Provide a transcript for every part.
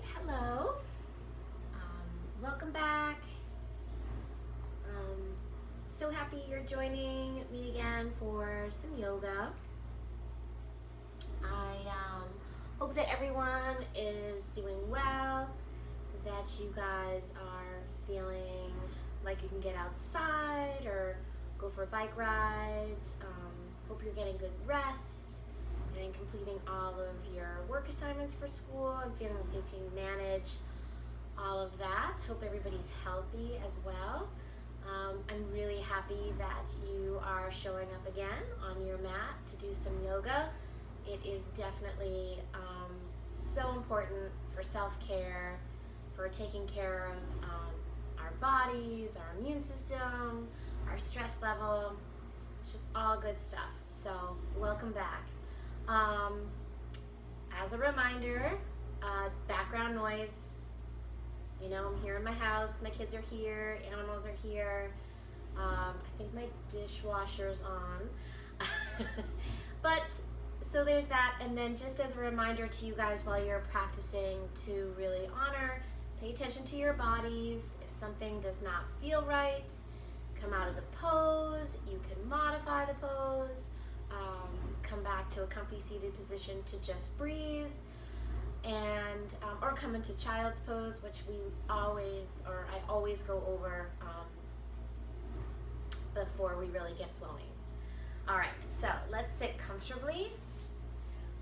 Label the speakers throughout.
Speaker 1: right, hello. Welcome back. So happy you're joining me again for some yoga. I hope that everyone is doing well, that you guys are feeling like you can get outside or go for bike rides. Hope you're getting good rest and completing all of your work assignments for school and feeling like you can manage all of that. Hope everybody's healthy as well. I'm really happy that you are showing up again on your mat to do some yoga. It is definitely so important for self-care, for taking care of our bodies, our immune system, our stress level. It's just all good stuff. So welcome back. As a reminder, background noise, you know, I'm here in my house, my kids are here, animals are here. I think my dishwasher's on. But so there's that, and then just as a reminder to you guys while you're practicing to really honor, pay attention to your bodies. If something does not feel right, come out of the pose. You can modify the pose. Come back to a comfy seated position to just breathe, and or come into child's pose, which I always go over before we really get flowing. All right, so let's sit comfortably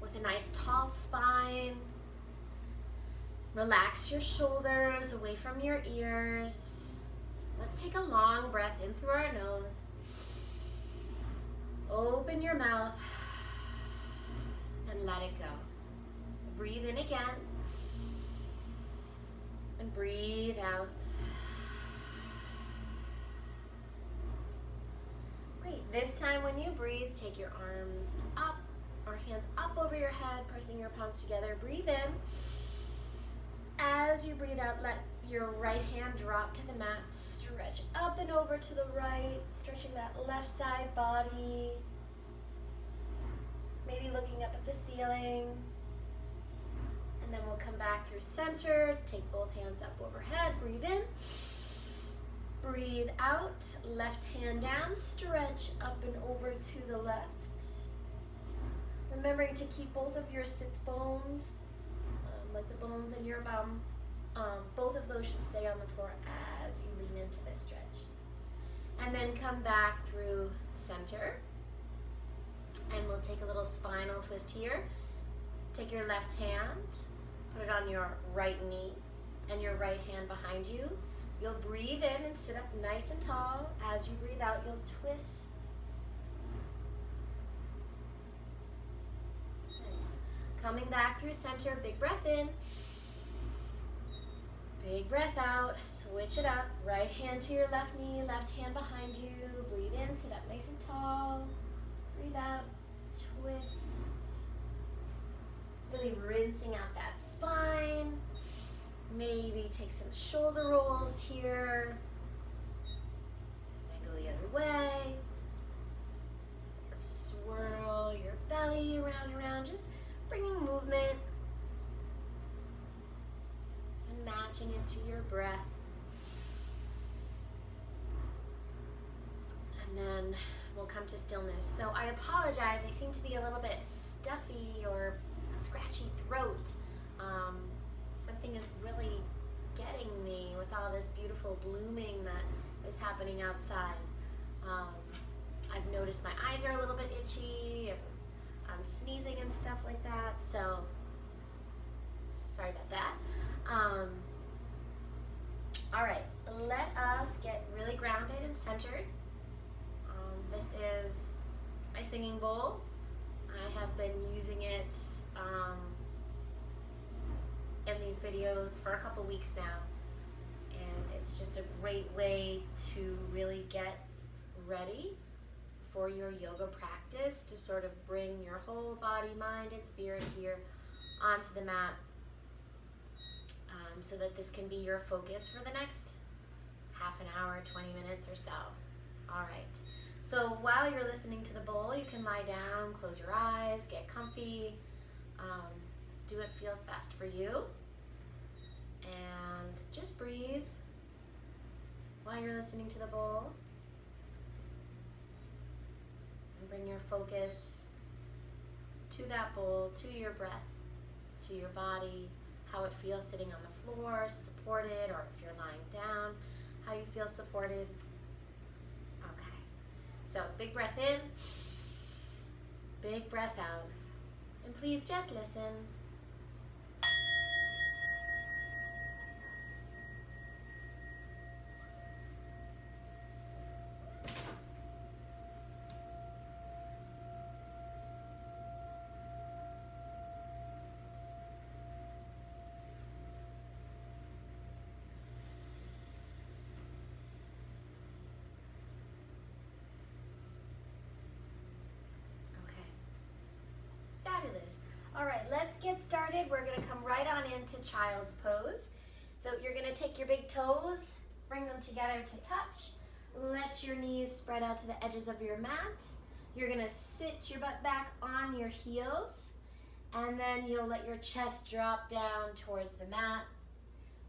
Speaker 1: with a nice tall spine. Relax your shoulders away from your ears. Let's take a long breath in through our nose. Open your mouth and let it go. Breathe in again and breathe out. Great. This time when you breathe, take your arms up or hands up over your head, pressing your palms together. Breathe in. As you breathe out, let your right hand drop to the mat. Stretch up and over to the right, stretching that left side body. Maybe looking up at the ceiling. And then we'll come back through center. Take both hands up overhead. Breathe in. Breathe out. Left hand down. Stretch up and over to the left. Remembering to keep both of your sits bones, like the bones in your bum, both of those should stay on the floor as you lean into this stretch. And then come back through center. And we'll take a little spinal twist here. Take your left hand, put it on your right knee, and your right hand behind you. You'll breathe in and sit up nice and tall. As you breathe out, you'll twist. Nice. Coming back through center, big breath in. Big breath out, switch it up. Right hand to your left knee, left hand behind you. Breathe in, sit up nice and tall. Breathe out, twist. Really rinsing out that spine. Maybe take some shoulder rolls here. And go the other way. Sort of swirl your belly around and around, just bringing movement and matching it to your breath. And then we'll come to stillness. So I apologize, I seem to be a little bit stuffy or scratchy throat. Something is really getting me with all this beautiful blooming that is happening outside. I've noticed my eyes are a little bit itchy, and I'm sneezing and stuff like that, so sorry about that. All right, let us get really grounded and centered. This is my singing bowl. I have been using it in these videos for a couple weeks now, and it's just a great way to really get ready for your yoga practice, to sort of bring your whole body, mind, and spirit here onto the mat, so that this can be your focus for the next half an hour, 20 minutes or so. All right. So while you're listening to the bowl, you can lie down, close your eyes, get comfy, do what feels best for you. And just breathe while you're listening to the bowl. And bring your focus to that bowl, to your breath, to your body, how it feels sitting on the floor, supported, or if you're lying down, how you feel supported. Okay. So big breath in, big breath out. And please just listen. Fabulous. All right, let's get started. We're going to come right on into Child's Pose. So you're going to take your big toes, bring them together to touch. Let your knees spread out to the edges of your mat. You're going to sit your butt back on your heels, and then you'll let your chest drop down towards the mat.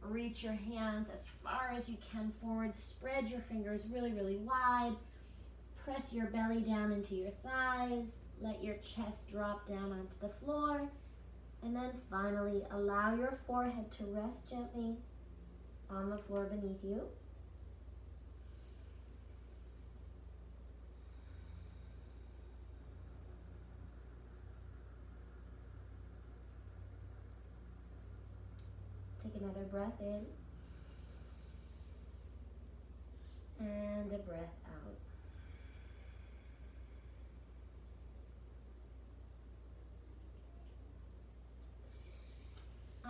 Speaker 1: Reach your hands as far as you can forward. Spread your fingers really, really wide. Press your belly down into your thighs. Let your chest drop down onto the floor. And then finally, allow your forehead to rest gently on the floor beneath you. Take another breath in. And a breath out.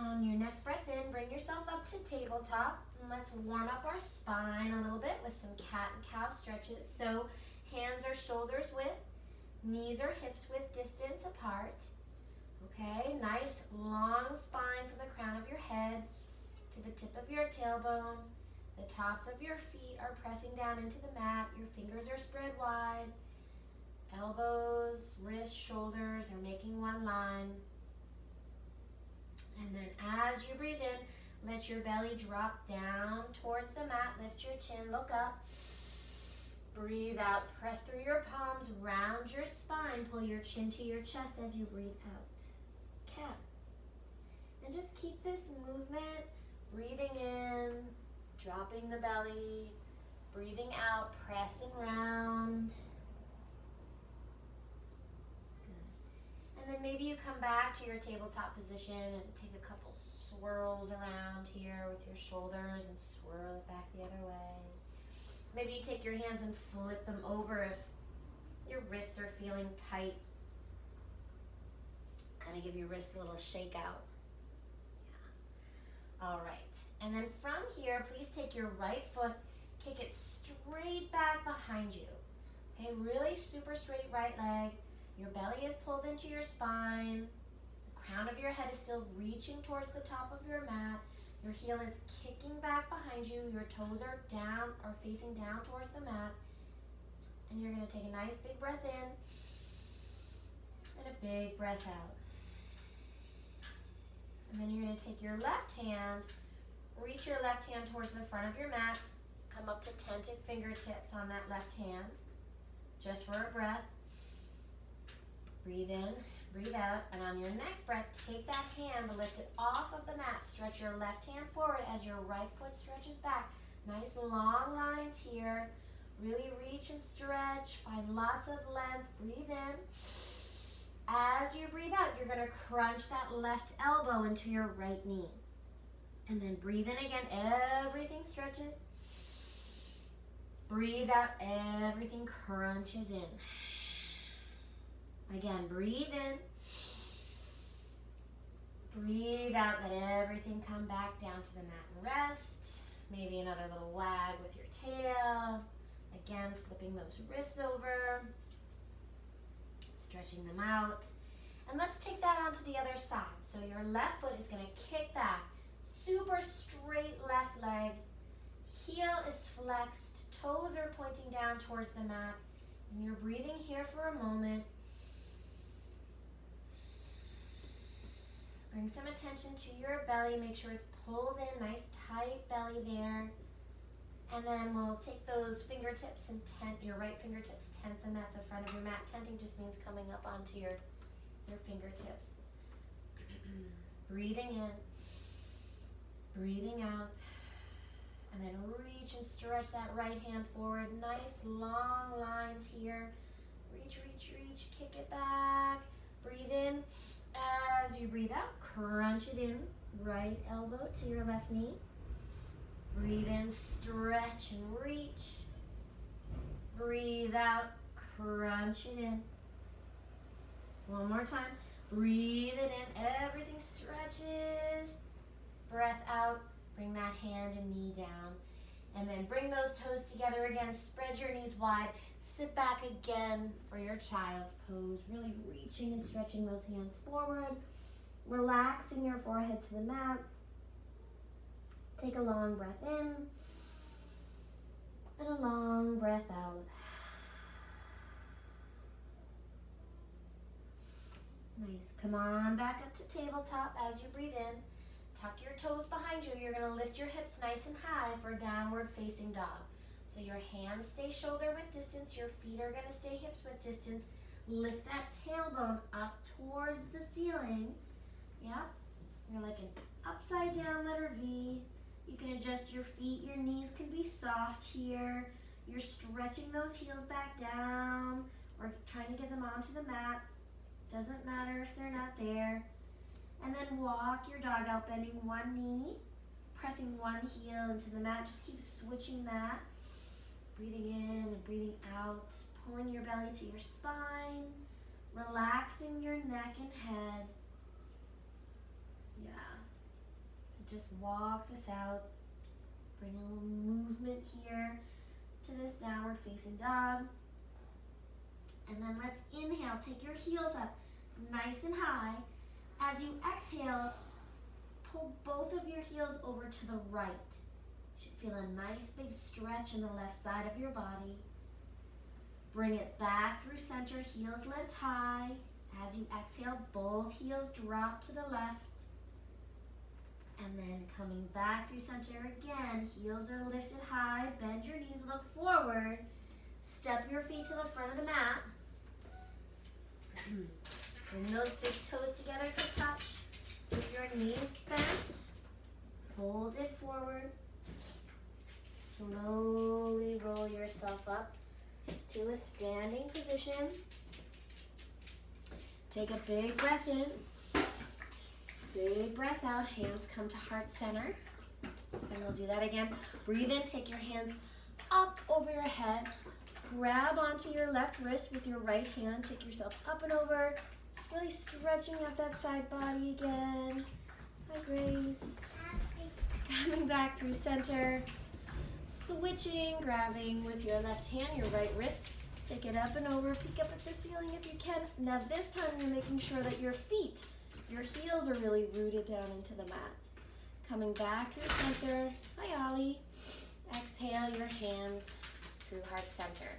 Speaker 1: On your next breath in, bring yourself up to tabletop. And let's warm up our spine a little bit with some cat and cow stretches. So hands are shoulders width, knees or hips width distance apart. Okay, nice long spine from the crown of your head to the tip of your tailbone. The tops of your feet are pressing down into the mat. Your fingers are spread wide. Elbows, wrists, shoulders are making one line. And then as you breathe in, let your belly drop down towards the mat. Lift your chin, look up. Breathe out, press through your palms, round your spine. Pull your chin to your chest as you breathe out. Cat. And just keep this movement, breathing in, dropping the belly, breathing out, press and round. And then maybe you come back to your tabletop position and take a couple swirls around here with your shoulders and swirl it back the other way. Maybe you take your hands and flip them over if your wrists are feeling tight. Kind of give your wrists a little shake out. Yeah. All right. And then from here, please take your right foot, kick it straight back behind you. Okay, really super straight right leg. Your belly is pulled into your spine. The crown of your head is still reaching towards the top of your mat. Your heel is kicking back behind you. Your toes are down or facing down towards the mat. And you're going to take a nice big breath in and a big breath out. And then you're going to take your left hand, reach your left hand towards the front of your mat. Come up to tented fingertips on that left hand, just for a breath. Breathe in, breathe out, and on your next breath, take that hand, lift it off of the mat. Stretch your left hand forward as your right foot stretches back. Nice long lines here. Really reach and stretch. Find lots of length. Breathe in. As you breathe out, you're going to crunch that left elbow into your right knee. And then breathe in again. Everything stretches. Breathe out. Everything crunches in. Again, breathe in. Breathe out. Let everything come back down to the mat and rest. Maybe another little wag with your tail. Again, flipping those wrists over. Stretching them out. And let's take that onto the other side. So your left foot is going to kick back. Super straight left leg. Heel is flexed. Toes are pointing down towards the mat. And you're breathing here for a moment. Bring some attention to your belly. Make sure it's pulled in, nice tight belly there. And then we'll take those fingertips and tent your right fingertips, tent them at the front of your mat. Tenting just means coming up onto your fingertips. Breathing in, breathing out. And then reach and stretch that right hand forward. Nice long lines here. Reach, reach, reach. Kick it back. Breathe in. As you breathe out, crunch it in. Right elbow to your left knee. Breathe in, stretch and reach. Breathe out, crunch it in. One more time. Breathe it in. Everything stretches. Breath out. Bring that hand and knee down. And then bring those toes together again. Spread your knees wide. Sit back again for your child's pose. Really reaching and stretching those hands forward. Relaxing your forehead to the mat. Take a long breath in. And a long breath out. Nice. Come on back up to tabletop as you breathe in. Tuck your toes behind you. You're going to lift your hips nice and high for downward facing dog. So your hands stay shoulder width distance. Your feet are going to stay hips width distance. Lift that tailbone up towards the ceiling. Yeah. You're like an upside down letter V. You can adjust your feet. Your knees can be soft here. You're stretching those heels back down or trying to get them onto the mat. Doesn't matter if they're not there. And then walk your dog out, bending one knee, pressing one heel into the mat. Just keep switching that. Breathing in and breathing out. Pulling your belly to your spine. Relaxing your neck and head. Yeah. Just walk this out. Bring a little movement here to this downward facing dog. And then let's inhale. Take your heels up nice and high. As you exhale, pull both of your heels over to the right. You should feel a nice big stretch in the left side of your body. Bring it back through center, heels lift high. As you exhale, both heels drop to the left. And then coming back through center again, heels are lifted high, bend your knees, look forward. Step your feet to the front of the mat. Bring those big toes together to touch. With your knees bent, fold it forward. Slowly roll yourself up to a standing position. Take a big breath in. Big breath out. Hands come to heart center. And we'll do that again. Breathe in. Take your hands up over your head. Grab onto your left wrist with your right hand. Take yourself up and over. Just really stretching out that side body again. Hi, Grace. Coming back through center. Switching, grabbing with your left hand, your right wrist. Take it up and over. Peek up at the ceiling if you can. Now this time you're making sure that your feet, your heels are really rooted down into the mat. Coming back through center. Hi, Ollie. Exhale your hands through heart center.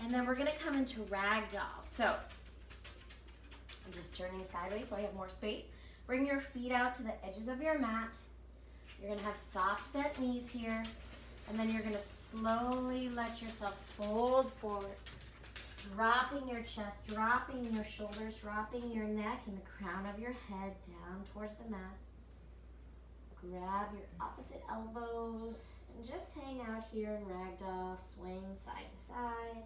Speaker 1: And then we're going to come into ragdoll. So I'm just turning sideways so I have more space. Bring your feet out to the edges of your mat. You're going to have soft bent knees here. And then you're going to slowly let yourself fold forward. Dropping your chest, dropping your shoulders, dropping your neck and the crown of your head down towards the mat. Grab your opposite elbows and just hang out here in ragdoll, swing side to side.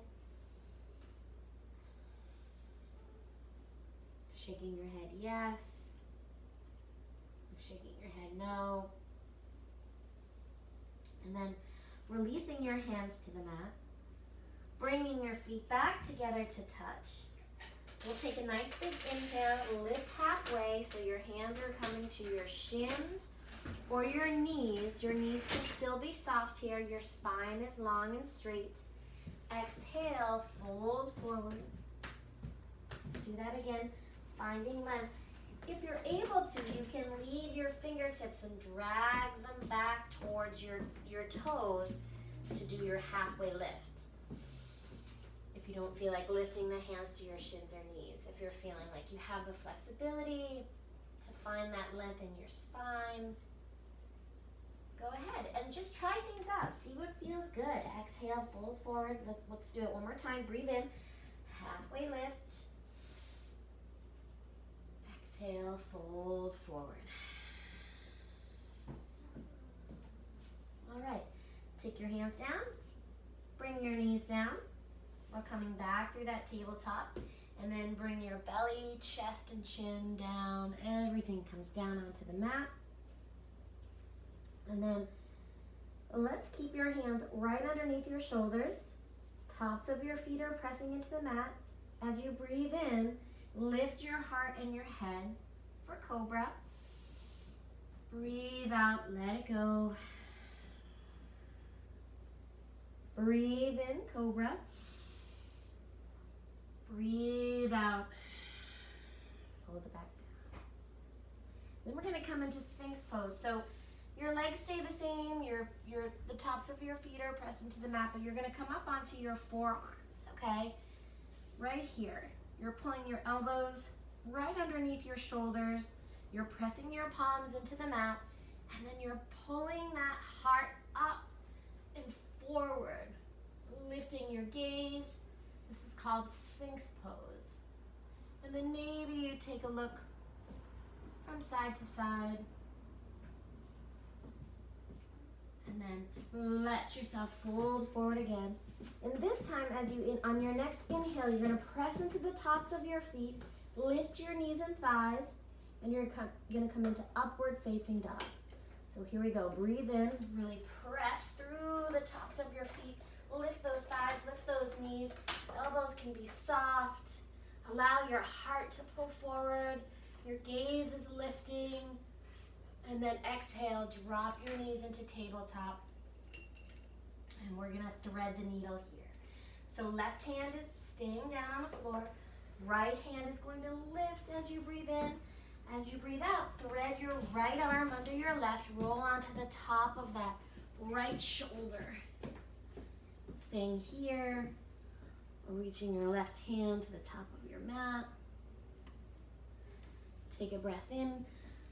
Speaker 1: Shaking your head yes. Shaking your head no. And then releasing your hands to the mat. Bringing your feet back together to touch. We'll take a nice big inhale, lift halfway so your hands are coming to your shins or your knees. Your knees can still be soft here. Your spine is long and straight. Exhale, fold forward. Let's do that again. Finding length. If you're able to, you can leave your fingertips and drag them back towards your toes to do your halfway lift. If you don't feel like lifting the hands to your shins or knees, if you're feeling like you have the flexibility to find that length in your spine, go ahead and just try things out. See what feels good. Exhale, fold forward. Let's do it one more time. Breathe in, halfway lift. Exhale, fold forward. All right, take your hands down, bring your knees down. We're coming back through that tabletop, and then bring your belly, chest, and chin down. Everything comes down onto the mat. And then let's keep your hands right underneath your shoulders. Tops of your feet are pressing into the mat. As you breathe in, lift your heart and your head for cobra. Breathe out, let it go. Breathe in, cobra. Breathe out. Fold it back down. Then we're going to come into Sphinx Pose. So your legs stay the same. The tops of your feet are pressed into the mat, but you're going to come up onto your forearms, okay? Right here. You're pulling your elbows right underneath your shoulders. You're pressing your palms into the mat, and then you're pulling that heart up and forward, lifting your gaze. This is called Sphinx Pose. And then maybe you take a look from side to side. And then let yourself fold forward again. And this time, on your next inhale, you're going to press into the tops of your feet, lift your knees and thighs, and you're going to come into upward facing dog. So here we go. Breathe in, really press through the tops of your feet. Lift those thighs, lift those knees. Elbows can be soft. Allow your heart to pull forward. Your gaze is lifting. And then exhale, drop your knees into tabletop. And we're going to thread the needle here. So left hand is staying down on the floor. Right hand is going to lift as you breathe in. As you breathe out, thread your right arm under your left. Roll onto the top of that right shoulder. Staying here, reaching your left hand to the top of your mat. Take a breath in.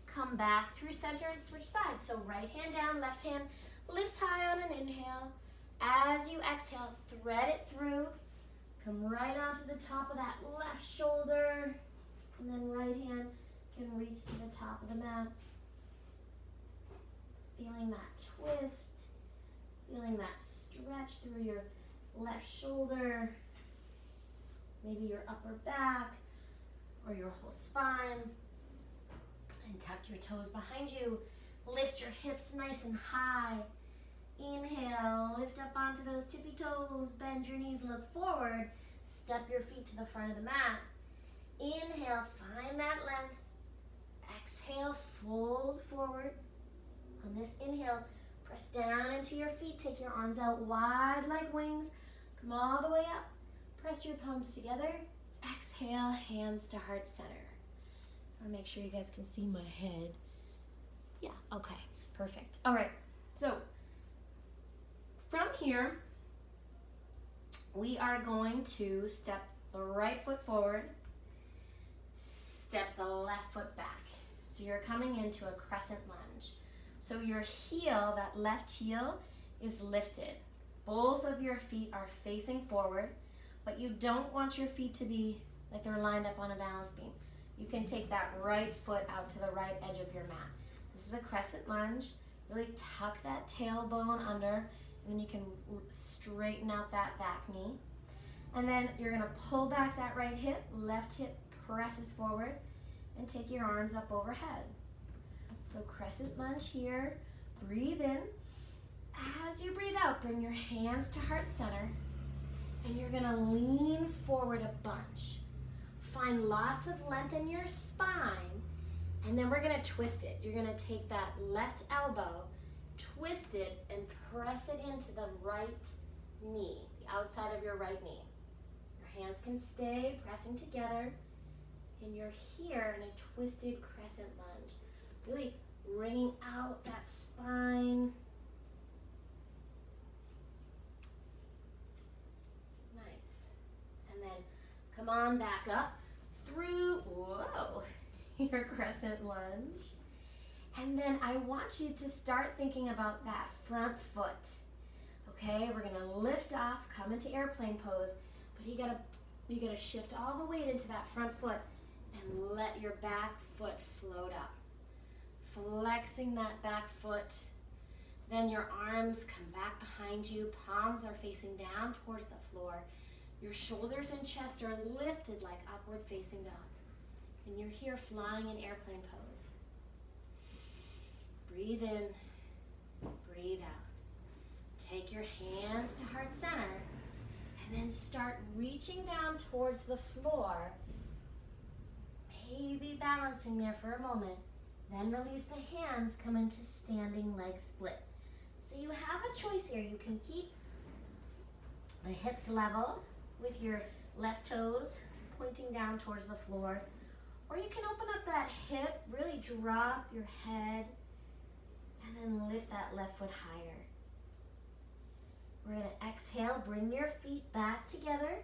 Speaker 1: Come back through center and switch sides. So right hand down, left hand lifts high on an inhale. As you exhale, thread it through. Come right onto the top of that left shoulder. And then right hand can reach to the top of the mat. Feeling that twist. Feeling that stretch through your left shoulder. Maybe your upper back or your whole spine. And tuck your toes behind you. Lift your hips nice and high. Inhale, lift up onto those tippy toes. Bend your knees, look forward. Step your feet to the front of the mat. Inhale, find that length. Exhale, fold forward. On this inhale, press down into your feet. Take your arms out wide like wings. Come all the way up. Press your palms together. Exhale, hands to heart center. I want to make sure you guys can see my head. Yeah, okay, perfect. All right, so from here, we are going to step the right foot forward, step the left foot back. So you're coming into a crescent lunge. So your heel, that left heel, is lifted. Both of your feet are facing forward, but you don't want your feet to be like they're lined up on a balance beam. You can take that right foot out to the right edge of your mat. This is a crescent lunge. Really tuck that tailbone under, and then you can straighten out that back knee. And then you're gonna pull back that right hip, left hip presses forward, and take your arms up overhead. So crescent lunge here, breathe in. As you breathe out, bring your hands to heart center, and you're gonna lean forward a bunch. Find lots of length in your spine, and then we're gonna twist it. You're gonna take that left elbow, twist it, and press it into the right knee, the outside of your right knee. Your hands can stay pressing together, and you're here in a twisted crescent lunge. Really wringing out that spine. Nice. And then come on back up through, whoa, your crescent lunge. And then I want you to start thinking about that front foot. Okay, we're gonna lift off, come into airplane pose, but you gotta shift all the weight into that front foot and let your back foot float up. Flexing that back foot. Then your arms come back behind you, palms are facing down towards the floor. Your shoulders and chest are lifted like upward facing dog. And you're here flying in airplane pose. Breathe in, breathe out. Take your hands to heart center and then start reaching down towards the floor. Maybe balancing there for a moment. Then release the hands, come into standing leg split. So you have a choice here. You can keep the hips level with your left toes pointing down towards the floor. Or you can open up that hip, really drop your head, and then lift that left foot higher. We're gonna exhale, bring your feet back together.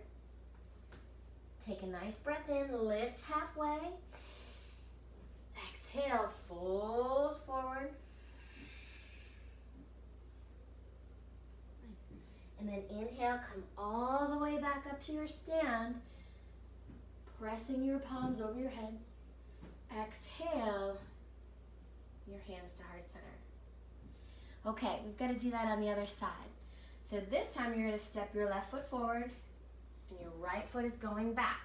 Speaker 1: Take a nice breath in, lift halfway. Exhale, fold forward. Nice. And then inhale, come all the way back up to your stand, pressing your palms over your head. Exhale, your hands to heart center. Okay, we've got to do that on the other side. So this time you're going to step your left foot forward and your right foot is going back.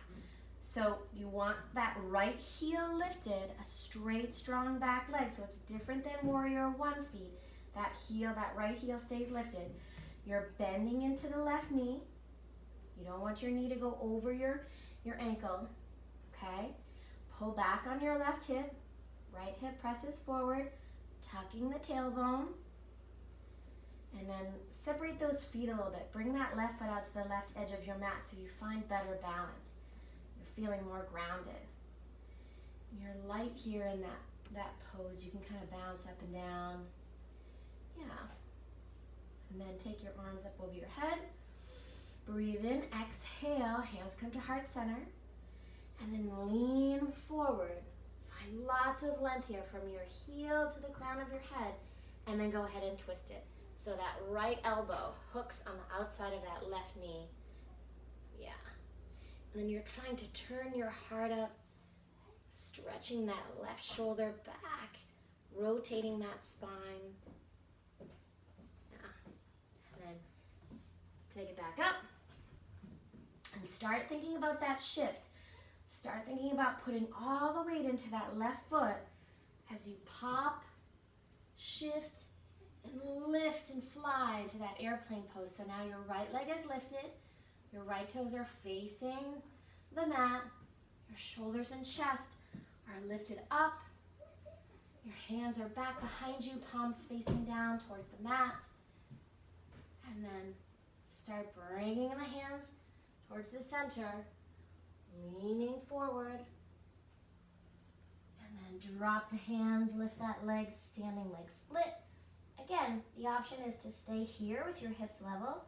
Speaker 1: So you want that right heel lifted, a straight, strong back leg. So it's different than warrior one feet. That heel, that right heel stays lifted. You're bending into the left knee. You don't want your knee to go over your ankle. Okay? Pull back on your left hip. Right hip presses forward, tucking the tailbone. And then separate those feet a little bit. Bring that left foot out to the left edge of your mat so you find better balance. You're feeling more grounded. You're light here in that pose. You can kind of bounce up and down. Yeah. And then take your arms up over your head. Breathe in, exhale, hands come to heart center. And then lean forward. Find lots of length here from your heel to the crown of your head. And then go ahead and twist it. So that right elbow hooks on the outside of that left knee. Yeah. And then you're trying to turn your heart up, stretching that left shoulder back, rotating that spine. Yeah. And then take it back up. And start thinking about that shift. Start thinking about putting all the weight into that left foot as you pop, shift, and lift and fly into that airplane pose. So now your right leg is lifted, your right toes are facing the mat, your shoulders and chest are lifted up, your hands are back behind you, palms facing down towards the mat, and then start bringing the hands towards the center, leaning forward, and then drop the hands, lift that leg, standing leg split. Again, the option is to stay here with your hips level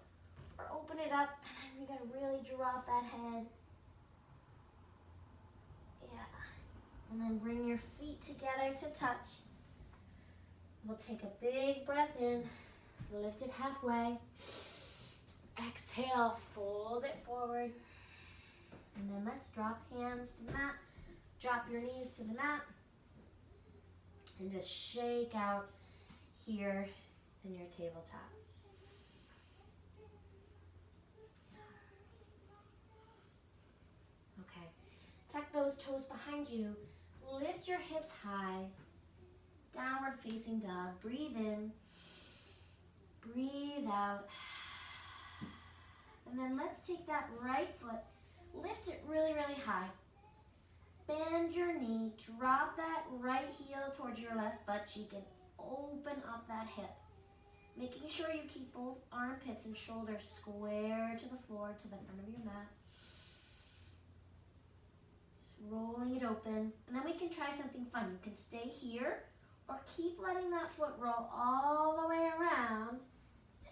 Speaker 1: or open it up, and then you gotta really drop that head. Yeah. And then bring your feet together to touch. We'll take a big breath in, lift it halfway. Exhale, fold it forward. And then let's drop hands to the mat. Drop your knees to the mat. And just shake out here in your tabletop. Okay. Tuck those toes behind you. Lift your hips high. Downward facing dog. Breathe in. Breathe out. And then let's take that right foot. Lift it really, really high. Bend your knee. Drop that right heel towards your left butt cheek and open up that hip. Making sure you keep both armpits and shoulders square to the floor, to the front of your mat. Just rolling it open. And then we can try something fun. You can stay here or keep letting that foot roll all the way around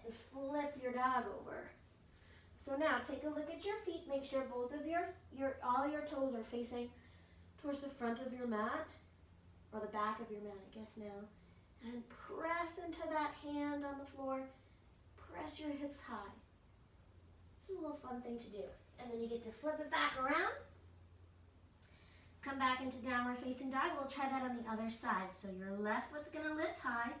Speaker 1: and flip your dog over. So now take a look at your feet. Make sure both of all your toes are facing towards the front of your mat, or the back of your mat, I guess now. And then press into that hand on the floor. Press your hips high. This is a little fun thing to do. And then you get to flip it back around. Come back into downward facing dog. We'll try that on the other side. So your left foot's gonna lift high.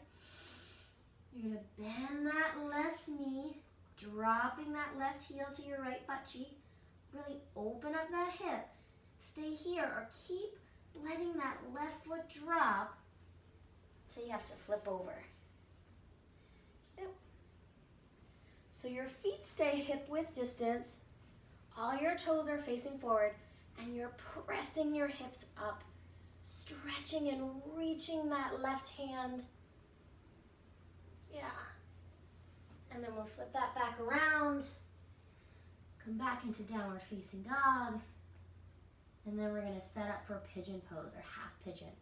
Speaker 1: You're gonna bend that left knee, dropping that left heel to your right butt cheek. Really open up that hip. Stay here or keep letting that left foot drop till you have to flip over. Yep. So your feet stay hip width distance. All your toes are facing forward and you're pressing your hips up, stretching and reaching that left hand. Yeah. And then we'll flip that back around. Come back into downward facing dog. And then we're gonna set up for pigeon pose or half pigeon.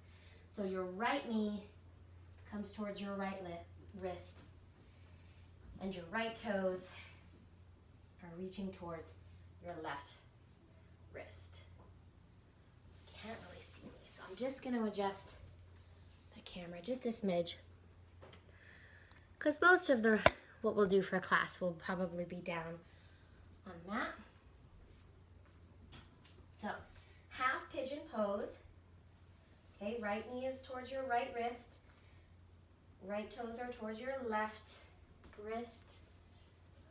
Speaker 1: So your right knee comes towards your right wrist and your right toes are reaching towards your left wrist. Can't really see me, so I'm just gonna adjust the camera just a smidge. Because most of what we'll do for class will probably be down on mat. So, half pigeon pose. Okay, right knee is towards your right wrist. Right toes are towards your left wrist.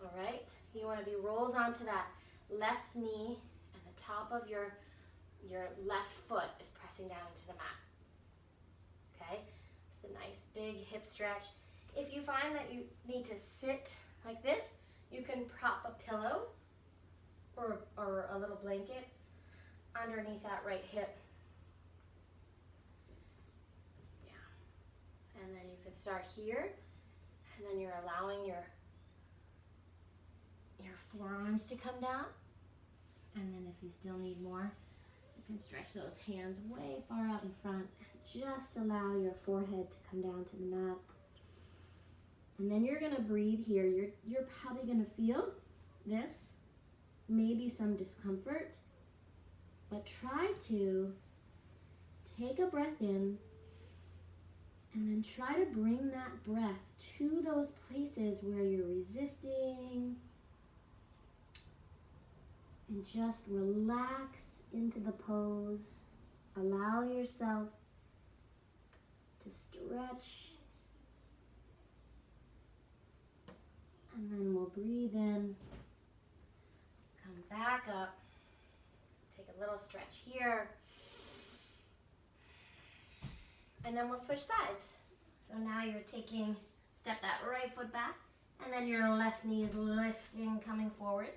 Speaker 1: All right, you want to be rolled onto that left knee, and the top of your left foot is pressing down into the mat. Okay, it's the nice big hip stretch. If you find that you need to sit like this, you can prop a pillow or a little blanket underneath that right hip. Yeah. And then you can start here, and then you're allowing your forearms to come down. And then if you still need more, you can stretch those hands way far out in front and just allow your forehead to come down to the mat. And then you're gonna breathe here. You're probably gonna feel this, maybe some discomfort, but try to take a breath in and then try to bring that breath to those places where you're resisting, and just relax into the pose. Allow yourself to stretch. And then we'll breathe in, come back up, take a little stretch here, and then we'll switch sides. So now you're step that right foot back, and then your left knee is lifting, coming forward.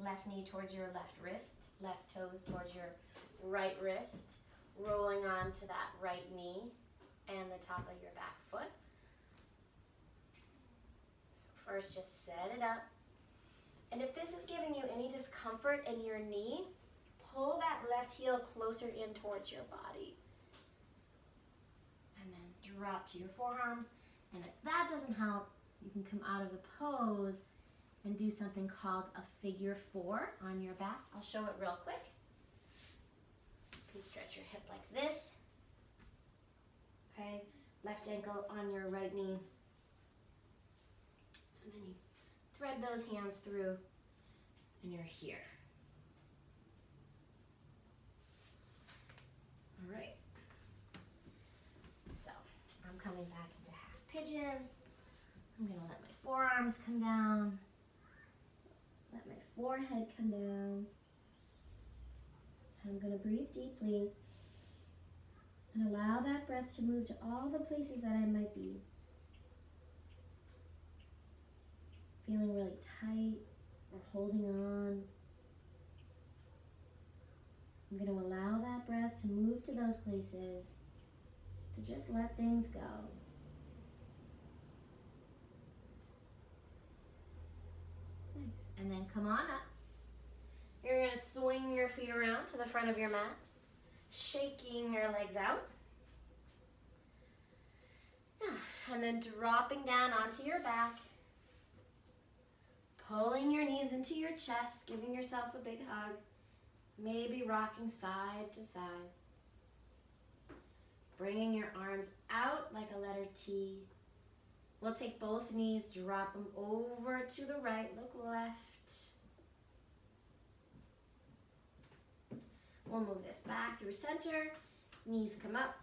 Speaker 1: Left knee towards your left wrist, left toes towards your right wrist, rolling onto that right knee and the top of your back foot. First, just set it up. And if this is giving you any discomfort in your knee, pull that left heel closer in towards your body. And then drop to your forearms. And if that doesn't help, you can come out of the pose and do something called a figure 4 on your back. I'll show it real quick. You can stretch your hip like this. Okay, left ankle on your right knee. And then you thread those hands through and you're here. All right. So I'm coming back into half pigeon. I'm gonna let my forearms come down. Let my forehead come down. I'm gonna breathe deeply and allow that breath to move to all the places that I might be feeling really tight or holding on. I'm going to allow that breath to move to those places, to just let things go. Nice. And then come on up. You're going to swing your feet around to the front of your mat, shaking your legs out. Yeah. And then dropping down onto your back. Pulling your knees into your chest, giving yourself a big hug. Maybe rocking side to side. bringing your arms out like a letter T. We'll take both knees, drop them over to the right, look left. We'll move this back through center, knees come up.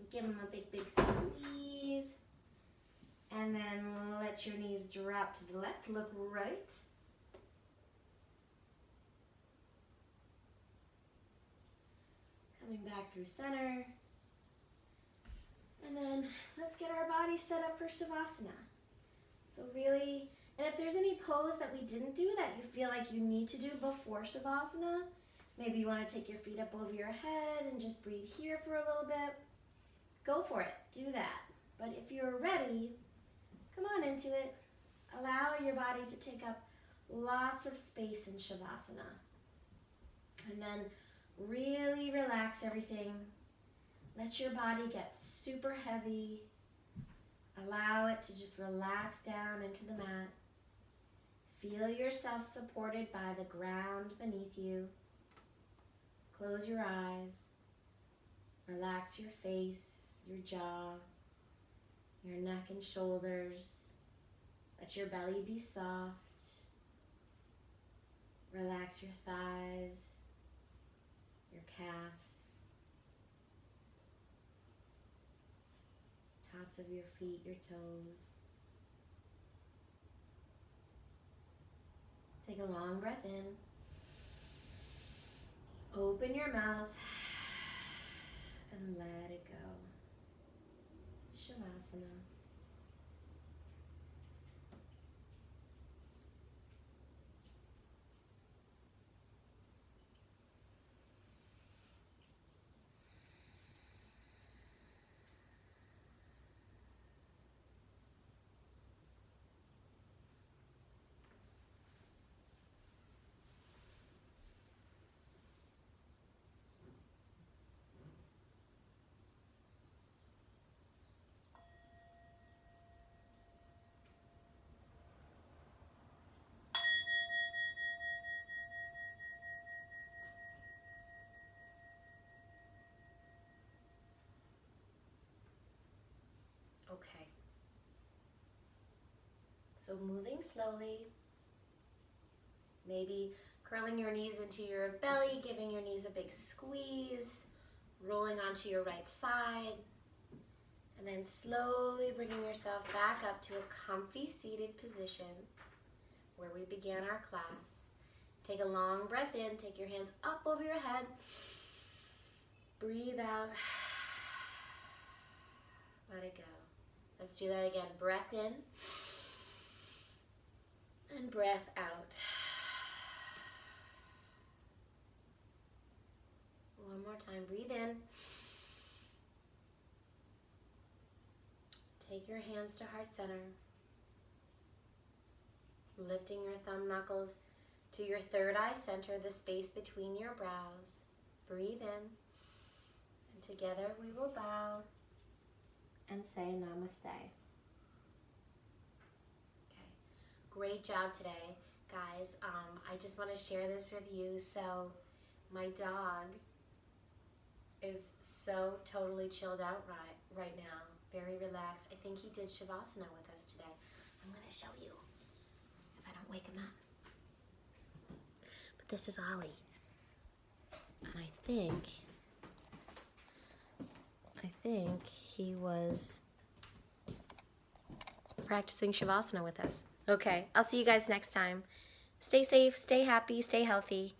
Speaker 1: Give them a big, big squeeze. And then let your knees drop to the left, look right. Coming back through center. And then let's get our body set up for Savasana. So really, and if there's any pose that we didn't do that you feel like you need to do before Savasana, maybe you want to take your feet up over your head and just breathe here for a little bit, go for it, do that. But if you're ready, come on into it. Allow your body to take up lots of space in Shavasana. And then really relax everything. Let your body get super heavy. Allow it to just relax down into the mat. Feel yourself supported by the ground beneath you. Close your eyes. Relax your face, your jaw, your neck and shoulders. Let your belly be soft. Relax your thighs, your calves, tops of your feet, your toes. Take a long breath in. Open your mouth and let it go. Shavasana. Okay. So moving slowly, maybe curling your knees into your belly, giving your knees a big squeeze, rolling onto your right side, and then slowly bringing yourself back up to a comfy seated position where we began our class. Take a long breath in, take your hands up over your head, breathe out, let it go. Let's do that again. Breath in and breath out. One more time. Breathe in. Take your hands to heart center. Lifting your thumb knuckles to your third eye center, the space between your brows. Breathe in. And together we will bow and say namaste. Okay, great job today, guys. I just want to share this with you. So my dog is so totally chilled out right now, very relaxed. I think he did Shavasana with us today. I'm going to show you if I don't wake him up. But this is Ollie, and I think he was practicing Shavasana with us. Okay, I'll see you guys next time. Stay safe, stay happy, stay healthy.